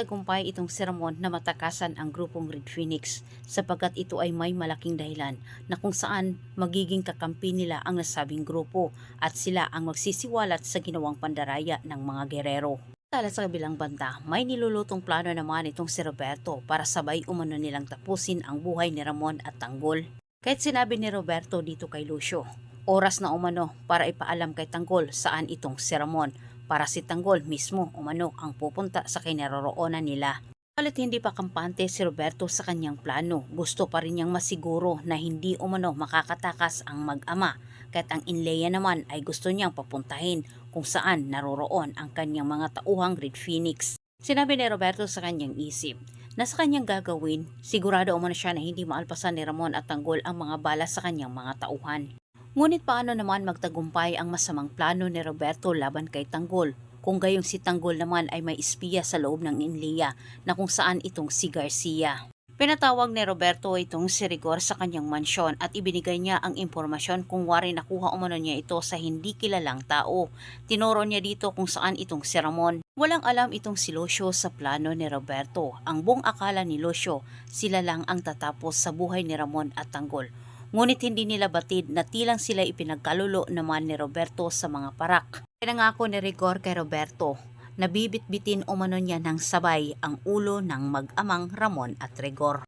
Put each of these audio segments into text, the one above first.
nagtagumpay itong si Ramon na matakasan ang grupong Red Phoenix sapagkat ito ay may malaking dahilan na kung saan magiging kakampi nila ang nasabing grupo at sila ang magsisiwalat sa ginawang pandaraya ng mga gerero. Tala sa kabilang banda, may nilulutong plano naman itong si Roberto para sabay umano nilang tapusin ang buhay ni Ramon at Tanggol. Kahit sinabi ni Roberto dito kay Lucio, oras na umano para ipaalam kay Tanggol saan itong si Ramon para si Tanggol mismo umano ang pupunta sa kinaroroonan nila. Kalit hindi pa kampante si Roberto sa kanyang plano, gusto pa rin niyang masiguro na hindi umano makakatakas ang mag-ama kahit ang Inleya naman ay gusto niyang papuntahin kung saan naroroon ang kanyang mga tauhang Red Phoenix. Sinabi ni Roberto sa kanyang isip na sa kanyang gagawin, sigurado umano siya na hindi maalpasan ni Ramon at Tanggol ang mga bala sa kanyang mga tauhan. Ngunit paano naman magtagumpay ang masamang plano ni Roberto laban kay Tanggol kung gayong si Tanggol naman ay may espiya sa loob ng Inleya na kung saan itong si Garcia. Pinatawag ni Roberto itong si Rigor sa kanyang mansyon at ibinigay niya ang impormasyon kung wari nakuha umano niya ito sa hindi kilalang tao. Tinuro niya dito kung saan itong si Ramon. Walang alam itong si Lucio sa plano ni Roberto. Ang buong akala ni Lucio, sila lang ang tatapos sa buhay ni Ramon at Tanggol. Ngunit hindi nila batid na tilang sila ipinagkalulo naman ni Roberto sa mga parak. Pinangako ni Rigor kay Roberto na bibit-bitin umano niya ng sabay ang ulo ng mag-amang Ramon at Rigor.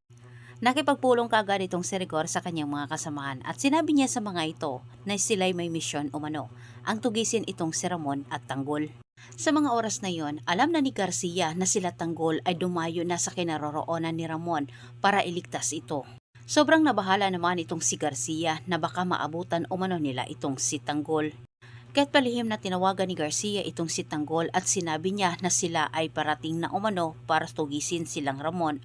Nakipagpulong kaagad itong si Rigor sa kanyang mga kasamahan at sinabi niya sa mga ito na sila'y may misyon umano, ang tugisin itong si Ramon at Tanggol. Sa mga oras na yon, alam na ni Garcia na sila Tanggol ay dumayo na sa kinaroroonan ni Ramon para iligtas ito. Sobrang nabahala naman itong si Garcia na baka maabutan umano nila itong si Tanggol. Kahit palihim na tinawagan ni Garcia itong si Tanggol at sinabi niya na sila ay parating na umano para tugisin silang Ramon